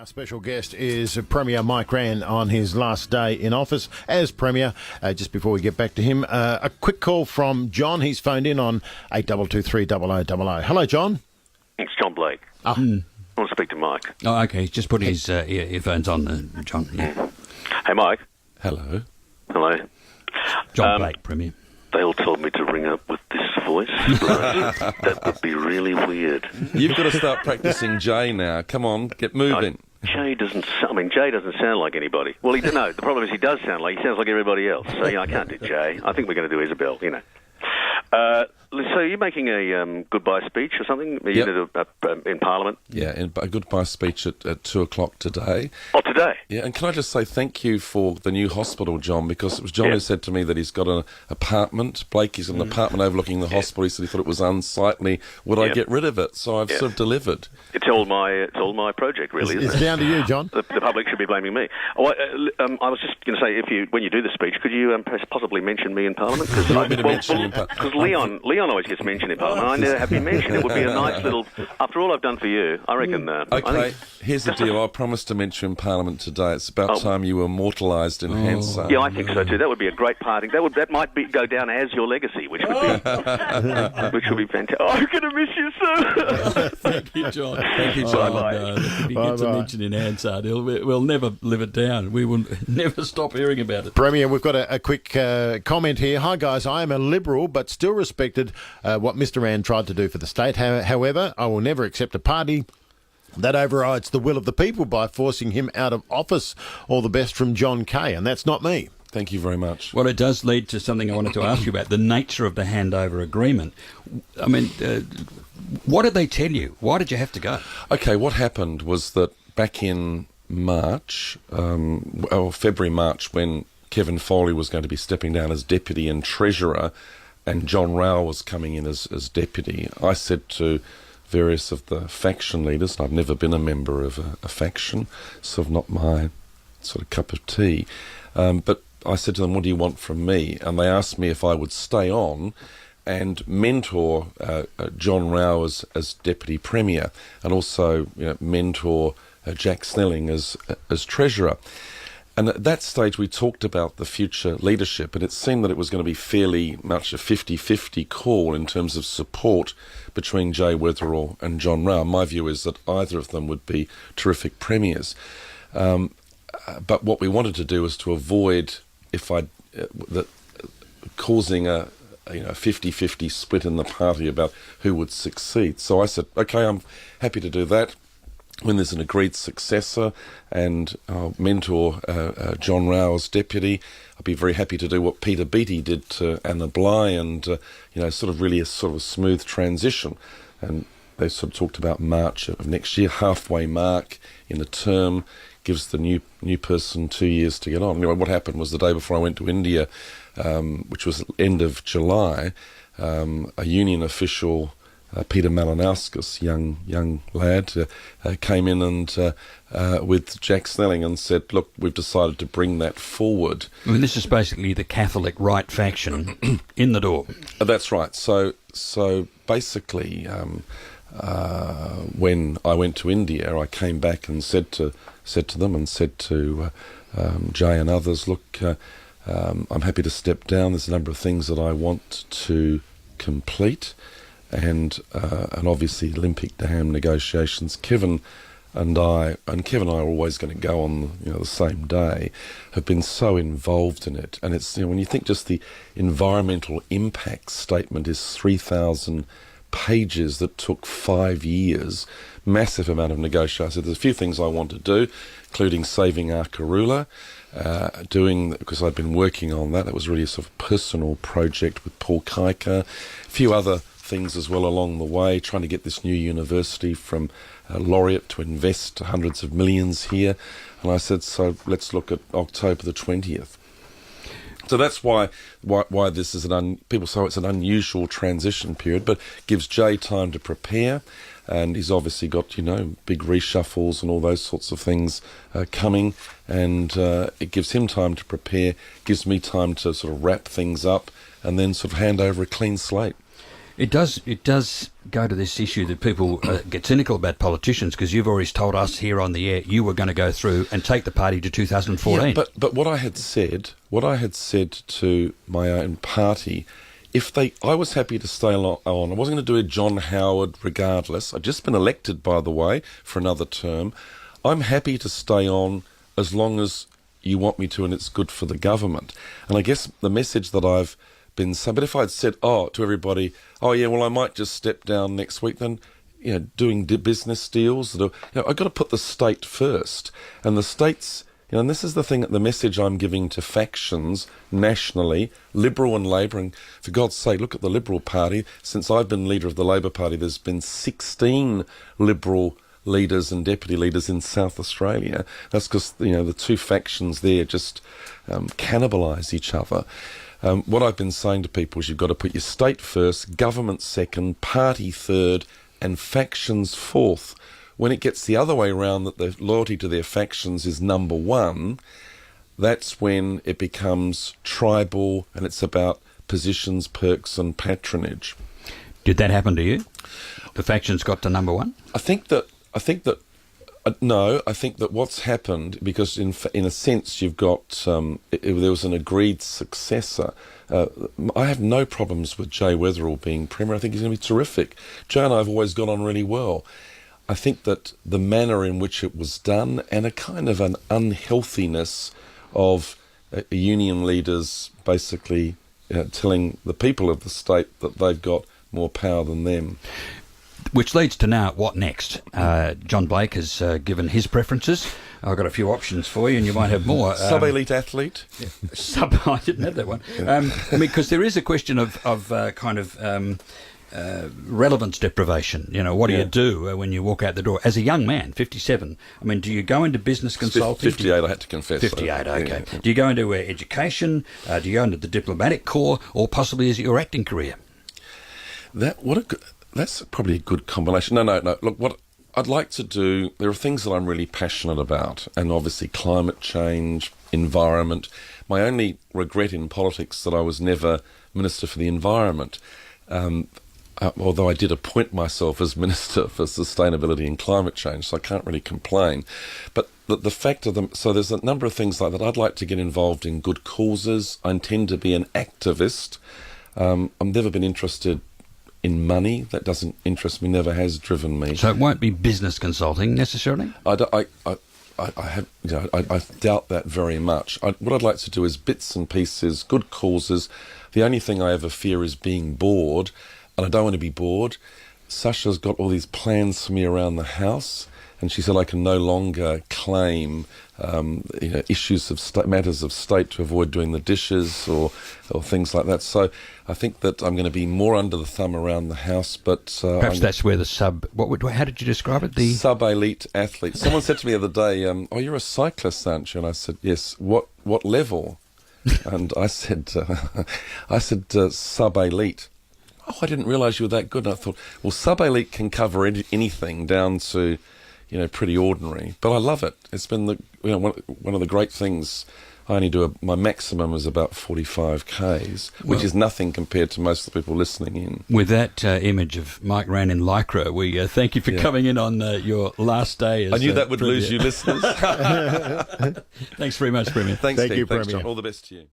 Our special guest is Premier Mike Rann on his last day in office as Premier. Just before we get back to him, a quick call from John. He's phoned in on 8223 0000. Hello, John. It's John Blake. Oh. I want to speak to Mike. Oh, okay. He's just putting his earphones on, John. Yeah. Hey, Mike. Hello. Hello. John Blake, Premier. They all told me to ring up with this voice. That would be really weird. You've got to start practicing Jay now. Come on, get moving. Jay doesn't sound like anybody. Well, the problem is he sounds like everybody else. So, I can't do Jay. I think we're going to do Isabel, So you're making a goodbye speech or something? Yep. In Parliament? Yeah, a goodbye speech at 2 o'clock today. Oh, today? Yeah, and can I just say thank you for the new hospital, John, because it was John who said to me that he's got an apartment. Blake, he's got an apartment overlooking the hospital. He said he thought it was unsightly. Would I get rid of it? So I've sort of delivered. It's all my project, really, isn't it? It's down to you, John. The public should be blaming me. I was just going to say, when you do the speech, could you possibly mention me in Parliament? You want me to mention you in Parliament? Because Leon always gets mentioned in Parliament. I never have been mentioned. It would be a nice little... After all I've done for you, I reckon... Okay, here's the deal. I promised to mention you in Parliament today. It's about time you were immortalised in Hansard. Yeah, I think so too. That would be a great party. That might go down as your legacy, which would be fantastic. Oh, I'm going to miss you, sir. Thank you, John. Thank you, John. Bye-bye. If he gets a mention in Hansard, we'll never live it down. We will never stop hearing about it. Premier, we've got a quick comment here. Hi, guys. I am a Liberal, but still respected what Mr. Rann tried to do for the state. However, I will never accept a party that overrides the will of the people by forcing him out of office. All the best from John Kay, and that's not me. Thank you very much. Well, it does lead to something I wanted to ask you about, the nature of the handover agreement. I mean, what did they tell you? Why did you have to go? Okay, what happened was that back in March, February, March, when Kevin Foley was going to be stepping down as Deputy and Treasurer and John Rao was coming in as Deputy, I said to various of the faction leaders, and I've never been a member of a faction, sort of not my sort of cup of tea, but I said to them, what do you want from me? And they asked me if I would stay on and mentor John Rao as Deputy Premier and also mentor Jack Snelling as Treasurer. And at that stage we talked about the future leadership, and it seemed that it was going to be fairly much a 50-50 call in terms of support between Jay Weatherall and John Rao. My view is that either of them would be terrific premiers. But what we wanted to do was to avoid causing a 50-50 split in the party about who would succeed. So I said, okay, I'm happy to do that. When there's an agreed successor and I'll mentor John Rao as Deputy, I'll be very happy to do what Peter Beattie did to Anna Bligh and, sort of really a sort of a smooth transition. And they sort of talked about March of next year, halfway mark in the term, gives the new person 2 years to get on. Anyway, what happened was the day before I went to India, which was end of July, a union official, Peter Malinauskas, young lad, came in and with Jack Snelling and said, look, we've decided to bring that forward. I mean, this is basically the Catholic right faction in the door. That's right. So basically, when I went to India, I came back and said to them and said to Jay and others, look, I'm happy to step down. There's a number of things that I want to complete. And obviously Olympic Dam negotiations. Kevin and I are always going to go on the same day, have been so involved in it. And it's when you think just the environmental impact statement is 3,000 pages that took 5 years, massive amount of negotiation. So there's a few things I want to do, including saving Arkaroola, because I've been working on that. It was really a sort of personal project with Paul Kaika, a few other things as well along the way, trying to get this new university from Laureate to invest hundreds of millions here. And I said, so let's look at October the 20th. So that's why this is people say it's an unusual transition period, but gives Jay time to prepare, and he's obviously got big reshuffles and all those sorts of things coming, and it gives him time to prepare, gives me time to sort of wrap things up, and then sort of hand over a clean slate. It does go to this issue that people get cynical about politicians, because you've always told us here on the air you were going to go through and take the party to 2014. Yeah, but what I had said to my own party, I was happy to stay on. I wasn't going to do a John Howard regardless. I'd just been elected, by the way, for another term. I'm happy to stay on as long as you want me to and it's good for the government. And I guess the message that I've been saying, but if I'd said, to everybody, yeah, well, I might just step down next week, then, doing business deals, I've got to put the state first. And the state's, and this is the message I'm giving to factions nationally, Liberal and Labor, and for God's sake, look at the Liberal Party. Since I've been leader of the Labor Party, there's been 16 Liberal leaders and deputy leaders in South Australia. That's because, the two factions there just cannibalise each other. What I've been saying to people is you've got to put your state first, government second, party third, and factions fourth. When it gets the other way around, that the loyalty to their factions is number one, that's when it becomes tribal and it's about positions, perks, and patronage. Did that happen to you? The factions got to number one? I think that what's happened, because in a sense you've got there was an agreed successor. I have no problems with Jay Weatherall being Premier. I think he's going to be terrific. Jay and I have always got on really well. I think that the manner in which it was done, and a kind of an unhealthiness of union leaders basically telling the people of the state that they've got more power than them. Which leads to now, what next? John Blake has given his preferences. I've got a few options for you, and you might have more. Sub-elite athlete? I didn't have that one. Because there is a question of relevance deprivation. What do you do when you walk out the door? As a young man, 57, do you go into business consulting? 58, I had to confess. 58, so. okay. Yeah. Do you go into education? Do you go into the diplomatic corps? Or possibly is it your acting career? That's probably a good combination. No. Look, what I'd like to do, there are things that I'm really passionate about, and obviously climate change, environment. My only regret in politics that I was never Minister for the Environment, although I did appoint myself as Minister for Sustainability and Climate Change, so I can't really complain. But the fact of them, so there's a number of things like that. I'd like to get involved in good causes. I intend to be an activist. I've never been interested in money. That doesn't interest me, never has driven me. So it won't be business consulting necessarily? I doubt that very much. What I'd like to do is bits and pieces, good causes. The only thing I ever fear is being bored, and I don't want to be bored. Sasha's got all these plans for me around the house, and she said I can no longer claim issues of matters of state to avoid doing the dishes or things like that. So I think that I'm going to be more under the thumb around the house. But perhaps that's where the how did you describe it? The sub-elite athlete. Someone said to me the other day, "You're a cyclist, aren't you?" And I said, "Yes." What level? And I said, sub-elite. Oh, I didn't realise you were that good. And I thought, well, sub-elite can cover anything down to, pretty ordinary. But I love it. It's been one of the great things. I only do my maximum is about 45 Ks, which is nothing compared to most of the people listening in. With that image of Mike Rann in Lycra, we thank you for coming in on your last day. As I knew that would lose you listeners. Thanks very much, Premier. Thanks, Thank Steve. you, Thanks, Premier. John. All the best to you.